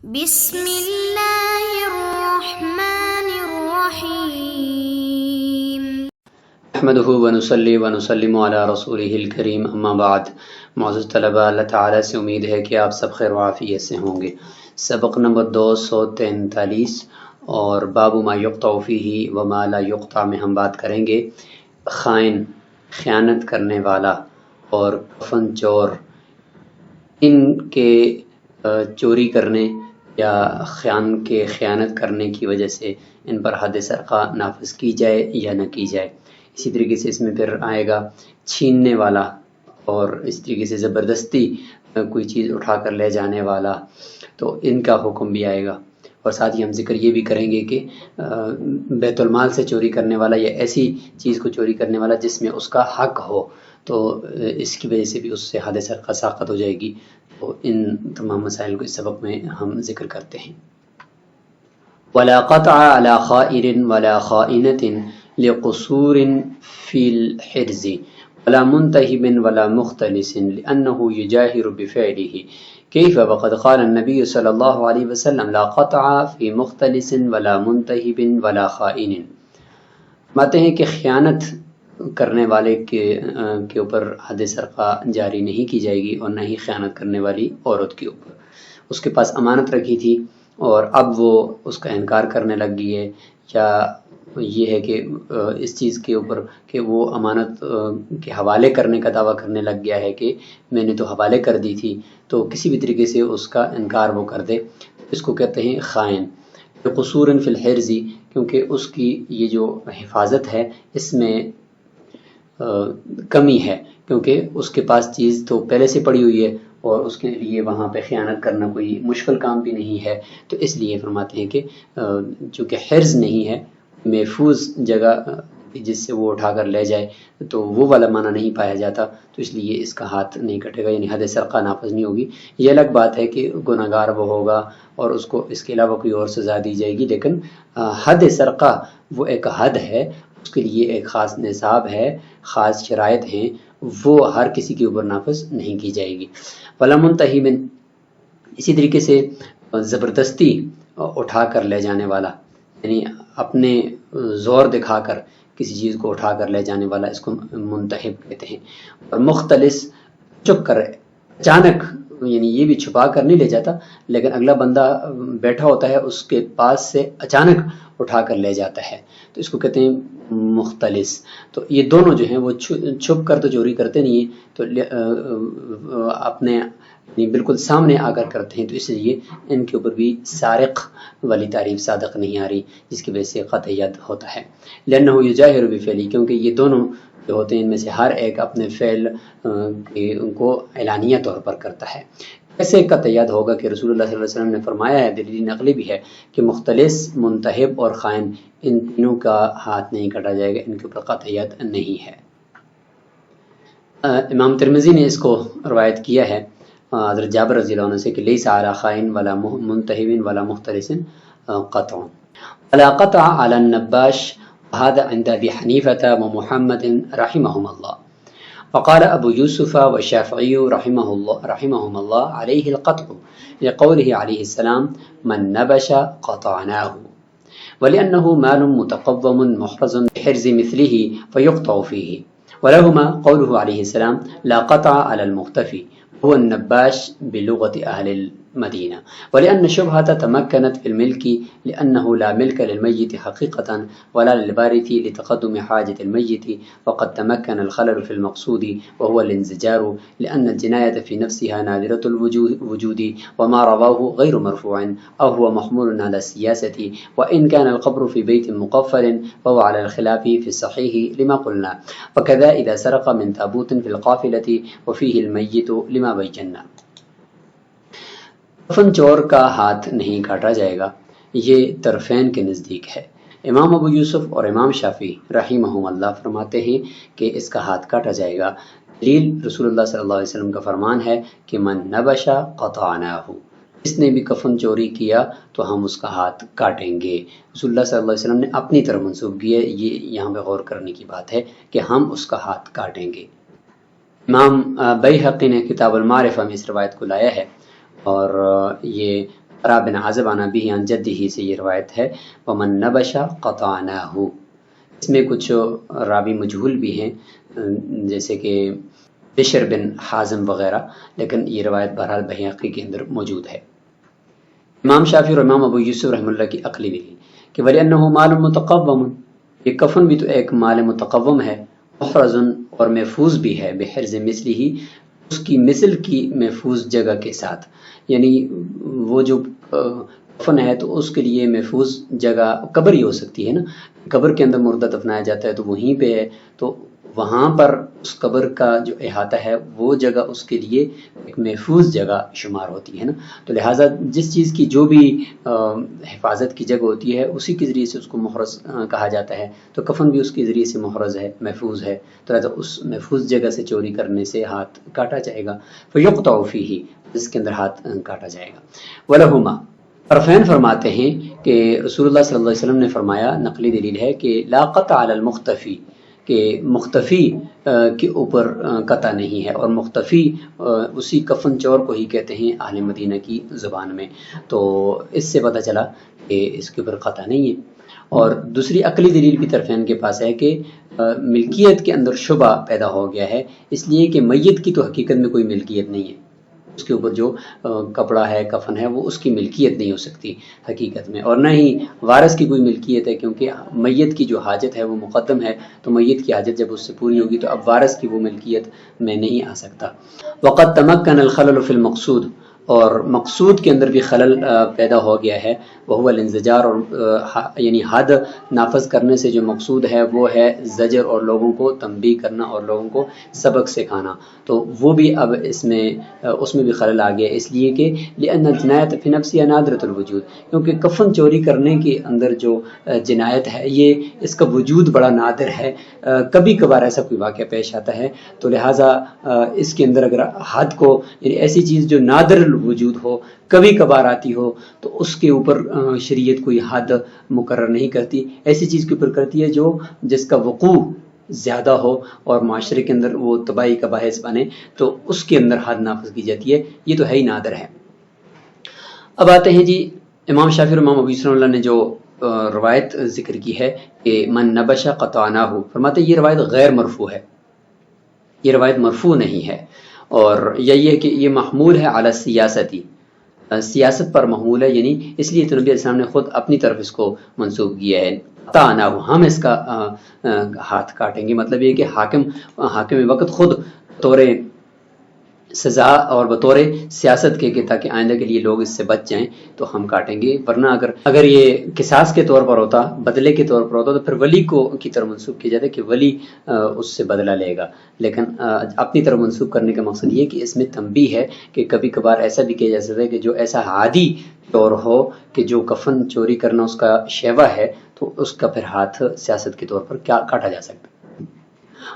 بسم اللہ الرحمن الرحیم نحمده ونصلی ونسلم علی رسولہ الکریم اما بعد۔ معزز طلبہ، اللہ تعالیٰ سے امید ہے کہ آپ سب خیر و عافیت سے ہوں گے۔ سبق نمبر 243 اور باب ما یقطع فیہ وما لا یقطع میں ہم بات کریں گے خائن، خیانت کرنے والا اور کفن چور، ان کے چوری کرنے یا خیانت کرنے کی وجہ سے ان پر حد سرقہ نافذ کی جائے یا نہ کی جائے۔ اسی طریقے سے اس میں پھر آئے گا چھیننے والا اور اس طریقے سے زبردستی کوئی چیز اٹھا کر لے جانے والا، تو ان کا حکم بھی آئے گا۔ اور ساتھ ہی ہم ذکر یہ بھی کریں گے کہ بیت المال سے چوری کرنے والا یا ایسی چیز کو چوری کرنے والا جس میں اس کا حق ہو، تو اس کی وجہ سے بھی اس سے حد سرقہ ساقط ہو جائے گی۔ تو ان تمام مسائل کو اس سبق میں ہم ذکر کرتے ہیں۔ ولا قطع على خائر ولا خائنة لقصور في الحرز ولا منتهب ولا مختلس لأنه يجاهر بفعله كيف وقد قال النبي صلى الله عليه وسلم لا قطع في مختلس ولا منتهب ولا خائن۔ ماتے ہیں کہ خیانت کرنے والے کے اوپر حد سرقہ جاری نہیں کی جائے گی اور نہ ہی خیانت کرنے والی عورت کے اوپر۔ اس کے پاس امانت رکھی تھی اور اب وہ اس کا انکار کرنے لگ گئی ہے، یا یہ ہے کہ اس چیز کے اوپر کہ وہ امانت کے حوالے کرنے کا دعویٰ کرنے لگ گیا ہے کہ میں نے تو حوالے کر دی تھی، تو کسی بھی طریقے سے اس کا انکار وہ کر دے، اس کو کہتے ہیں خائن۔ قصور فی الحرز، کیونکہ اس کی یہ جو حفاظت ہے اس میں کمی ہے، کیونکہ اس کے پاس چیز تو پہلے سے پڑی ہوئی ہے اور اس کے لیے وہاں پہ خیانت کرنا کوئی مشکل کام بھی نہیں ہے، تو اس لیے فرماتے ہیں کہ چونکہ حرز نہیں ہے، محفوظ جگہ جس سے وہ اٹھا کر لے جائے، تو وہ والا معنی نہیں پایا جاتا، تو اس لیے اس کا ہاتھ نہیں کٹے گا، یعنی حد سرقہ نافذ نہیں ہوگی۔ یہ الگ بات ہے کہ گناہ گار وہ ہوگا اور اس کو اس کے علاوہ کوئی اور سزا دی جائے گی، لیکن حد سرقہ وہ ایک حد ہے، اس کے لیے ایک خاص نصاب ہے، خاص شرائط ہیں، وہ ہر کسی کے اوپر نافذ نہیں کی جائے گی۔ ولا منتہب، اسی طریقے سے زبردستی اٹھا کر لے جانے والا، یعنی اپنے زور دکھا کر کسی چیز کو اٹھا کر لے جانے والا، اس کو منتہب کہتے ہیں۔ اور مختلس، چپ کر اچانک، یعنی یہ بھی چھپا کر نہیں لے جاتا لیکن اگلا بندہ بیٹھا ہوتا ہے اس کے پاس سے اچانک اٹھا کر لے جاتا ہے، تو اس کو کہتے ہیں مختلس۔ تو یہ دونوں جو ہیں وہ چھپ کر تو چوری کرتے نہیں ہیں، تو اپنے بالکل سامنے آ کر کرتے ہیں، تو اس لیے ان کے اوپر بھی سارق والی تعریف صادق نہیں آ رہی، جس کی وجہ سے قطعیت ہوتا ہے۔ لأنه يجاهر بفعله، کیونکہ یہ دونوں جو ہوتے ہیں ان میں سے ہر ایک اپنے فعل کو اعلانیہ طور پر کرتا ہے۔ ایسے قطعیت ہوگا کہ رسول اللہ صلی اللہ علیہ وسلم نے فرمایا ہے، دلیل نقلی بھی ہے، کہ مختلس، منتہب اور خائن، ان تینوں کا ہاتھ نہیں کٹا جائے گا، ان کے اوپر قطعیت نہیں ہے۔ امام ترمذی نے اس کو روایت کیا ہے حضرت جابر رضی اللہ عنہ سے کہ لیس علی خائن ولا منتہب ولا مختلس قطع ولا قطع علی النباش هذا عند ابي حنيفة ومحمد رحمهم الله، وقال ابو يوسف والشافعي رحمهم الله عليه القطع لقوله عليه السلام من نبش قطعناه، ولأنه مال متقوم محرز بحرز مثله فيقطع فيه، ولهما قوله عليه السلام لا قطع على المختفي هو النباش بلغة أهل المدينة، ولأن الشبهة تمكنت في الملك لأنه لا ملك للميت حقيقة ولا للبارث لتقدم حاجة الميت، وقد تمكن الخلل في المقصود وهو الانزجار، لأن الجناية في نفسها نادرة الوجود وما رواه غير مرفوع أو هو محمول على السياسة، وإن كان القبر في بيت مقفل فهو على الخلاف في الصحيح لما قلنا، وكذا إذا سرق من تابوت في القافلة وفيه الميت لما بینا۔ کفن چور کا ہاتھ نہیں کاٹا جائے گا، یہ طرفین کے نزدیک ہے۔ امام ابو یوسف اور امام شافعی رحمہم اللہ فرماتے ہیں کہ اس کا ہاتھ کاٹا جائے گا۔ دلیل رسول اللہ صلی اللہ علیہ وسلم کا فرمان ہے کہ من نبش قطعناہ، جس نے بھی کفن چوری کیا تو ہم اس کا ہاتھ کاٹیں گے۔ رسول اللہ صلی اللہ علیہ وسلم نے اپنی طرف منسوب کی ہے، یہ یہاں پہ غور کرنے کی بات ہے کہ ہم اس کا ہاتھ کاٹیں گے۔ امام بیہقی نے کتاب المعرفہ میں اس روایت کو لایا ہے، اور یہ را بن عازب عن ابیہ عن جدہ سے یہ روایت ہے، ومن نبش قطعناہ، اس میں کچھ راوی مجہول بھی ہیں جیسے کہ بشر بن حازم وغیرہ، لیکن یہ روایت بہرحال بہقی کے اندر موجود ہے۔ امام شافعی اور امام ابو یوسف رحمہ اللہ کی عقلی دلیل کہ وَلِأَنَّهُ مَالٌ مُتَقَوَّمٌ، یہ کفن بھی تو ایک مال متقوم ہے، محرز اور محفوظ بھی ہے، بحرز مثلہ، اس کی مثل کی محفوظ جگہ کے ساتھ، یعنی وہ جو کفن ہے تو اس کے لیے محفوظ جگہ قبر ہی ہو سکتی ہے نا، قبر کے اندر مردہ دفنایا جاتا ہے تو وہیں پہ ہے، تو وہاں پر اس قبر کا جو احاطہ ہے وہ جگہ اس کے لیے ایک محفوظ جگہ شمار ہوتی ہے نا، تو لہٰذا جس چیز کی جو بھی حفاظت کی جگہ ہوتی ہے اسی کے ذریعے سے اس کو محرز کہا جاتا ہے، تو کفن بھی اس کے ذریعے سے محرز ہے، محفوظ ہے، تو لہٰذا اس محفوظ جگہ سے چوری کرنے سے ہاتھ کاٹا جائے گا، فَيُقْطَعُ فِيهِ، جس کے اندر ہاتھ کاٹا جائے گا۔ وَلَهُمَا، طرفین فرماتے ہیں کہ رسول اللہ صلی اللہ علیہ وسلم نے فرمایا، نقلی دلیل ہے کہ لا قطع علی المختفی، کہ مختفی کے اوپر قطع نہیں ہے، اور مختفی اسی کفن چور کو ہی کہتے ہیں اہل مدینہ کی زبان میں، تو اس سے پتہ چلا کہ اس کے اوپر قطع نہیں ہے۔ اور دوسری عقلی دلیل بھی طرفین کے پاس ہے کہ ملکیت کے اندر شبہ پیدا ہو گیا ہے، اس لیے کہ میت کی تو حقیقت میں کوئی ملکیت نہیں ہے، اس کے اوپر جو کپڑا ہے، کفن ہے، وہ اس کی ملکیت نہیں ہو سکتی حقیقت میں، اور نہ ہی وارث کی کوئی ملکیت ہے، کیونکہ میت کی جو حاجت ہے وہ مقدم ہے، تو میت کی حاجت جب اس سے پوری ہوگی تو اب وارث کی وہ ملکیت میں نہیں آ سکتا۔ وقد تمکن الخلل فی المقصود، اور مقصود کے اندر بھی خلل پیدا ہو گیا ہے، وہ الانزجار، اور یعنی حد نافذ کرنے سے جو مقصود ہے وہ ہے زجر اور لوگوں کو تنبیہ کرنا اور لوگوں کو سبق سکھانا، تو وہ بھی اب اس میں بھی خلل آ گیا، اس لیے کہ لأن الجنایت فی نفسها نادرۃ الوجود، کیونکہ کفن چوری کرنے کے اندر جو جنایت ہے یہ اس کا وجود بڑا نادر ہے، کبھی کبھار ایسا کوئی واقعہ پیش آتا ہے، تو لہٰذا اس کے اندر اگر حد کو، یعنی ایسی چیز جو نادر وجود ہو، کبھی کبھار آتی ہو، تو اس کے اوپر شریعت کوئی حد مقرر نہیں کرتی، ایسی چیز کے اوپر کرتی ہے جس کا وقوع زیادہ ہو اور معاشرے کے اندر وہ تباہی کا باعث بنے، تو اس کے اندر حد نافذ کی جاتی ہے، یہ تو ہے ہی نادر ہے۔ اب آتے ہیں جی امام شافعی اور امام ابو یوسف اللہ نے جو روایت ذکر کی ہے کہ من نبش قطعناہ، فرماتے ہیں یہ روایت غیر مرفوع ہے، یہ روایت مرفوع نہیں ہے، اور یہی ہے کہ یہ محمول ہے علی السیاستی، سیاست پر محمول ہے، یعنی اس لیے تو نبی علیہ السلام نے خود اپنی طرف اس کو منسوب کیا ہے، قطعناہ، ہم اس کا ہاتھ کاٹیں گے، مطلب یہ کہ حاکم وقت خود بطور سزا اور بطور سیاست کے کہ تاکہ آئندہ کے لیے لوگ اس سے بچ جائیں تو ہم کاٹیں گے، ورنہ اگر یہ قصاص کے طور پر ہوتا، بدلے کے طور پر ہوتا، تو پھر ولی کو کی طرف منسوب کیا جاتا ہے کہ ولی اس سے بدلہ لے گا، لیکن اپنی طرف منسوب کرنے کا مقصد یہ کہ اس میں تنبیہ ہے کہ کبھی کبھار ایسا بھی کیا جا سکتا ہے کہ جو ایسا عادی طور ہو کہ جو کفن چوری کرنا اس کا شیوہ ہے، تو اس کا پھر ہاتھ سیاست کے طور پر کیا کاٹا جا سکتا ہے۔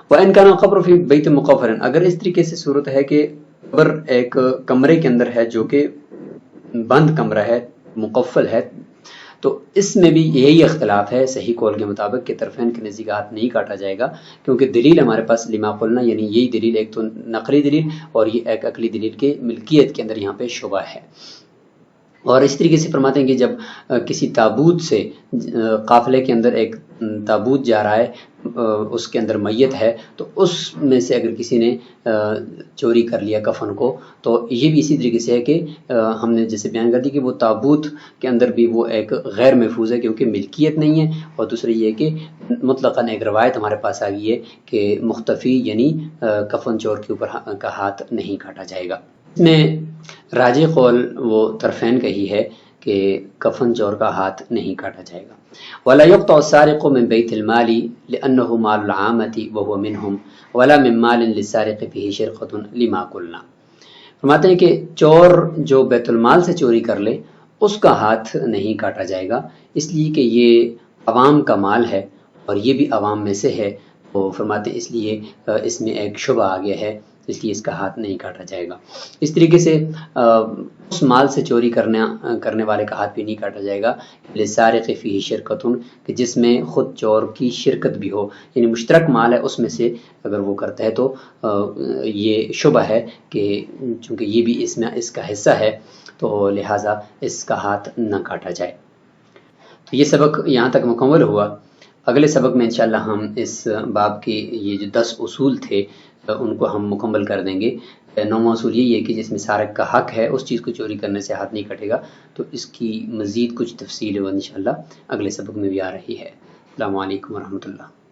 وَإِنْ كَانَ الْقَبْرُ فِي بَيْتٍ مُقَفَّرٍ، اگر اس طریقے سے صورت ہے کہ قبر ایک کمرے کے اندر ہے جو کہ بند کمرہ ہے، مقفل ہے، تو اس میں بھی یہی اختلاف ہے صحیح قول کے مطابق کہ طرفین کے نزدیک ہاتھ نہیں کاٹا جائے گا، کیونکہ دلیل ہمارے پاس لما قلنا، یعنی یہی دلیل، ایک تو نقلی دلیل اور یہ ایک عقلی دلیل کے ملکیت کے اندر یہاں پہ شبہ ہے۔ اور اس طریقے سے فرماتے ہیں کہ جب کسی تابوت سے، قافلے کے اندر ایک تابوت جا رہا ہے، اس کے اندر میت ہے، تو اس میں سے اگر کسی نے چوری کر لیا کفن کو، تو یہ بھی اسی طریقے سے ہے کہ ہم نے جیسے بیان کر دی کہ وہ تابوت کے اندر بھی وہ ایک غیر محفوظ ہے کیونکہ ملکیت نہیں ہے، اور دوسرا یہ ہے کہ مطلقاً ایک روایت ہمارے پاس آ گئی ہے کہ مختفی یعنی کفن چور کے اوپر کا ہاتھ نہیں کاٹا جائے گا۔ اس میں راجح قول وہ طرفین کا ہی ہے کہ کفن چور کا ہاتھ نہیں کاٹا جائے گا۔ وَلَا يُقْطَعُ السَّارِقُ مِنْ بَيْتِ الْمَالِ لِأَنَّهُ مَالُ الْعَامَةِ وَهُوَ مِنْهُمْ وَلَا مِنْ مَالٍ لِلسَّارِقِ فِيهِ شِرْقَةٌ لِمَا قُلْنَا، فرماتے ہیں کہ چور جو بیت المال سے چوری کر لے اس کا ہاتھ نہیں کاٹا جائے گا، اس لیے کہ یہ عوام کا مال ہے اور یہ بھی عوام میں سے ہے، تو فرماتے ہیں اس لیے اس میں ایک شبہ آ گیا ہے، اس لیے اس کا ہاتھ نہیں کاٹا جائے گا۔ اس طریقے سے اس مال سے چوری کرنے والے کا ہاتھ بھی نہیں کاٹا جائے گا، لِلسَّارِقِ فِيهِ شِرْقَةٌ، کہ جس میں خود چور کی شرکت بھی ہو، یعنی مشترک مال ہے، اس میں سے اگر وہ کرتا ہے تو یہ شبہ ہے کہ چونکہ یہ بھی اس میں اس کا حصہ ہے، تو تو لہٰذا اس کا ہاتھ نہ کاٹا جائے۔ تو یہ سبق یہاں تک مکمل ہوا۔ اگلے سبق میں انشاءاللہ ہم اس باب کے یہ جو 10 اصول تھے ان کو ہم مکمل کر دیں گے۔ 9واں اصول یہ ہے کہ جس میں سارق کا حق ہے اس چیز کو چوری کرنے سے ہاتھ نہیں کٹے گا، تو اس کی مزید کچھ تفصیل انشاءاللہ اگلے سبق میں بھی آ رہی ہے۔ السلام علیکم ورحمۃ اللہ۔